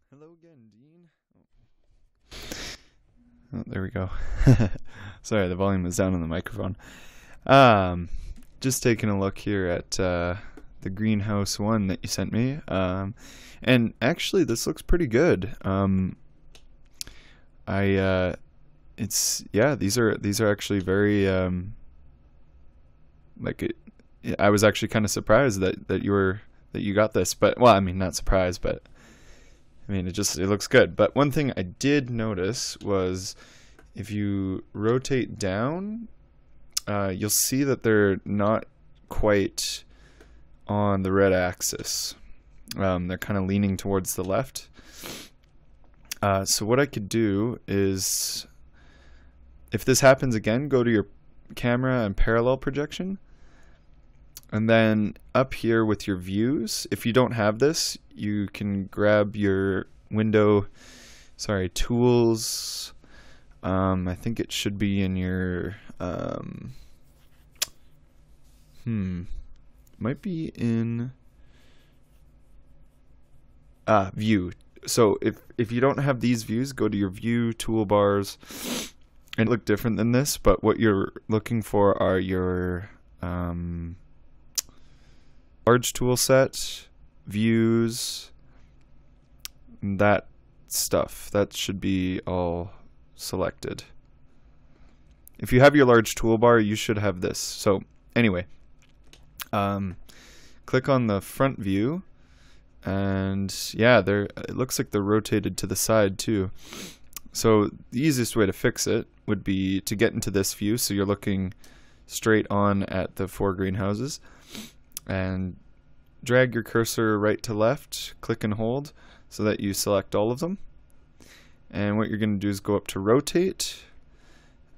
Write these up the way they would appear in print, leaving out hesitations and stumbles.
Hello again, Dean. Oh, there we go. Sorry, the volume was down on the microphone. Um, just taking a look here at the greenhouse one that you sent me. And actually, this looks pretty good. It's yeah, these are actually very like it. I was actually kind of surprised that you got this, but well, I mean, not surprised, but I mean, it looks good. But one thing I did notice was if you rotate down, you'll see that they're not quite on the red axis. They're kind of leaning towards the left. So what I could do is, if this happens again, go to your camera and parallel projection. And then up here with your views, if you don't have this, you can grab your tools. I think it should be in your, might be in, view. So if you don't have these views, go to your view toolbars, and look different than this, but what you're looking for are your, large tool set, views, that stuff. That should be all selected. If you have your large toolbar, you should have this. So anyway, click on the front view, and yeah, it looks like they're rotated to the side too. So the easiest way to fix it would be to get into this view, so you're looking straight on at the 4 greenhouses, and drag your cursor right to left, click and hold so that you select all of them. And what you're going to do is go up to rotate,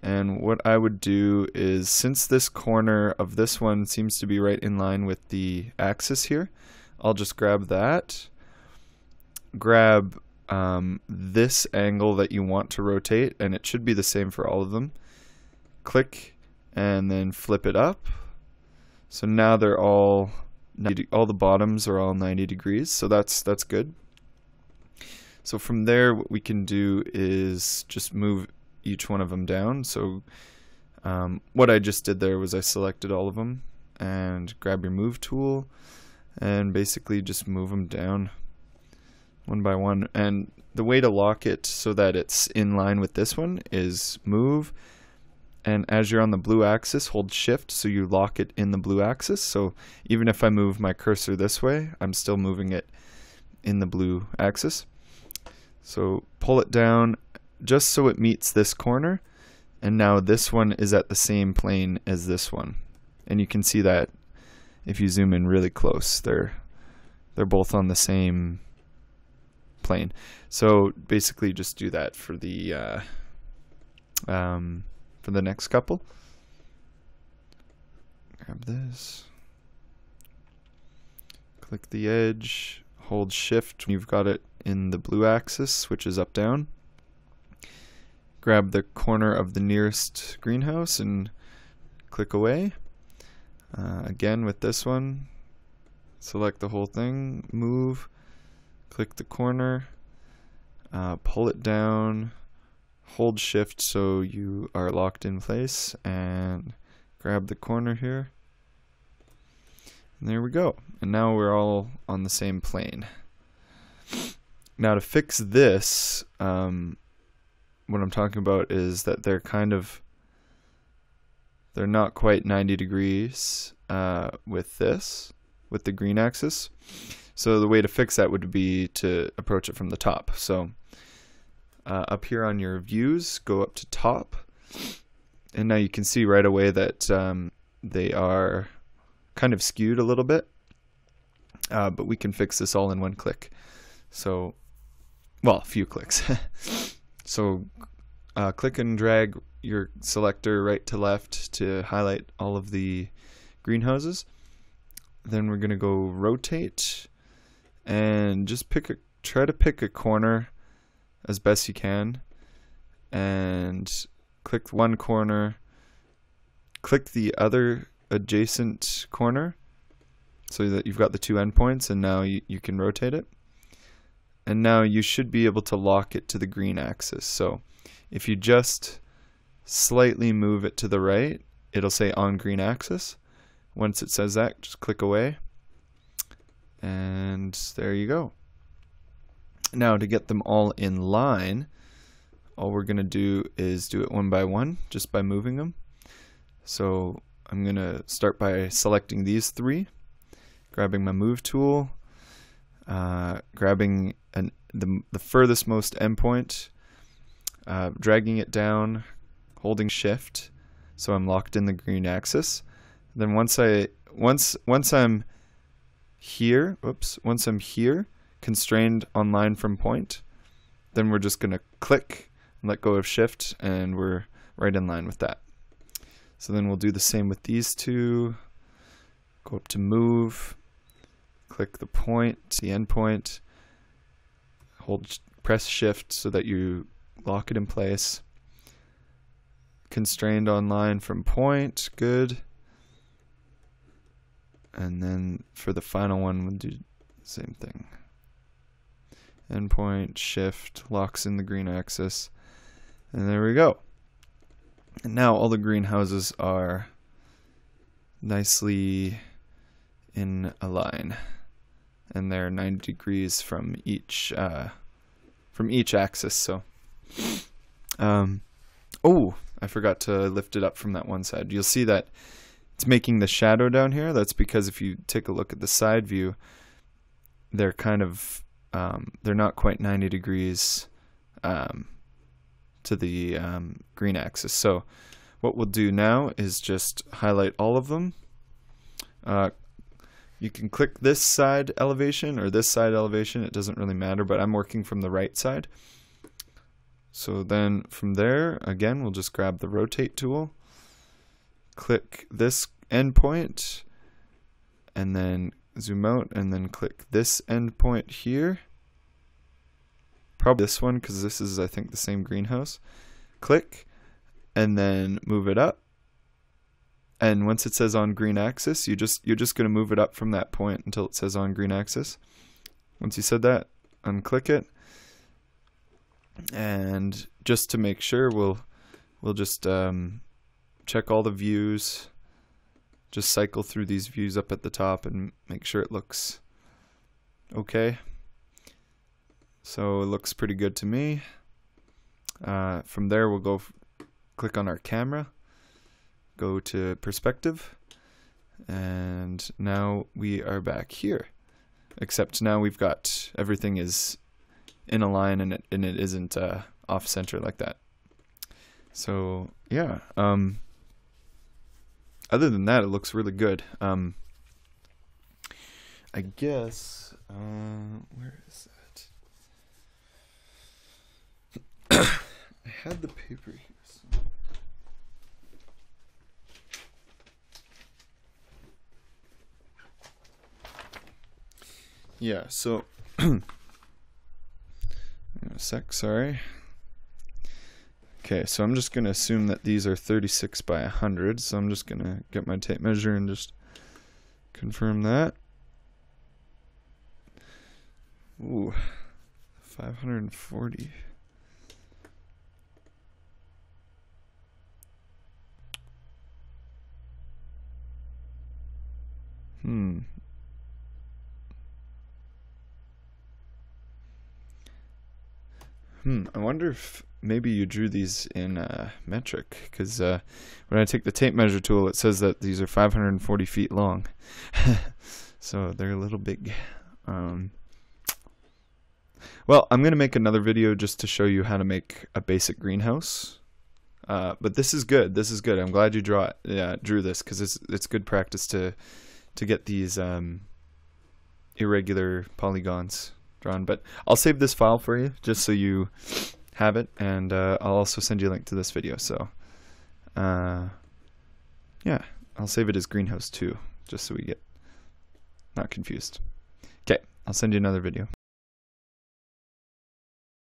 and what I would do is, since this corner of this one seems to be right in line with the axis here, I'll just grab that, grab this angle that you want to rotate, and it should be the same for all of them. Click and then flip it up. So now they're all the bottoms are all 90 degrees, so that's good. So from there, what we can do is just move each one of them down. So what I just did there was I selected all of them, and grab your move tool and basically just move them down one by one. And the way to lock it so that it's in line with this one is move, and as you're on the blue axis, hold shift so you lock it in the blue axis. So even if I move my cursor this way, I'm still moving it in the blue axis. So pull it down just so it meets this corner, and now this one is at the same plane as this one. And you can see that if you zoom in really close, they're both on the same plane. So basically just do that for the next couple. Grab this, click the edge, hold shift when you've got it in the blue axis, switches up down. Grab the corner of the nearest greenhouse and click away. Again with this one, select the whole thing, move, click the corner, pull it down, hold shift so you are locked in place, and grab the corner here. And there we go. And now we're all on the same plane. Now to fix this, what I'm talking about is that they're not quite 90 degrees with the green axis. So the way to fix that would be to approach it from the top. So up here on your views, go up to top, and now you can see right away that they are kind of skewed a little bit, but we can fix this all in one click. So, well, a few clicks. So click and drag your selector right to left to highlight all of the greenhouses. Then we're going to go rotate, and just try to pick a corner as best you can, and click one corner, click the other adjacent corner so that you've got the two endpoints, and now you can rotate it. And now you should be able to lock it to the green axis. So if you just slightly move it to the right, it'll say on green axis. Once it says that, just click away. And there you go. Now to get them all in line, all we're going to do is do it one by one, just by moving them. So I'm going to start by selecting these three, grabbing my move tool, grabbing the furthest most endpoint, dragging it down, holding shift, so I'm locked in the green axis. Then once I'm here, constrained on line from point, then we're just going to click and let go of shift, and we're right in line with that. So then we'll do the same with these two. Go up to move, click the point, the end point, press shift so that you lock it in place. Constrained on line from point, good. And then for the final one, we'll do the same thing. Endpoint, shift, locks in the green axis. And there we go. And now all the greenhouses are nicely in a line. And they're 90 degrees from each axis. So, oh, I forgot to lift it up from that one side. You'll see that it's making the shadow down here. That's because if you take a look at the side view, they're kind of they're not quite 90 degrees to the green axis. So what we'll do now is just highlight all of them. You can click this side elevation or this side elevation, it doesn't really matter, but I'm working from the right side. So then from there, again, we'll just grab the rotate tool, click this endpoint, and then zoom out, and then click this endpoint here. Probably this one, because this is, I think, the same greenhouse. Click, and then move it up. And once it says on green axis, you're just going to move it up from that point until it says on green axis. Once you said that, unclick it. And just to make sure, we'll just check all the views. Just cycle through these views up at the top and make sure it looks okay. So it looks pretty good to me. From there, we'll go click on our camera, go to perspective, and now we are back here. Except now we've got everything is in a line and it isn't off center like that. So yeah. Other than that, it looks really good. I guess where is that? I had the paper here. Yeah, so a sec, sorry. Okay, so I'm just going to assume that these are 36 by 100, so I'm just going to get my tape measure and just confirm that. Ooh, 540. I wonder if maybe you drew these in metric, because when I take the tape measure tool, it says that these are 540 feet long. So they're a little big. Well, I'm going to make another video just to show you how to make a basic greenhouse. But this is good. This is good. I'm glad you drew this, because it's good practice to get these irregular polygons drawn. But I'll save this file for you just so you have it, and I'll also send you a link to this video. So yeah, I'll save it as greenhouse 2 just so we get not confused. Okay, I'll send you another video.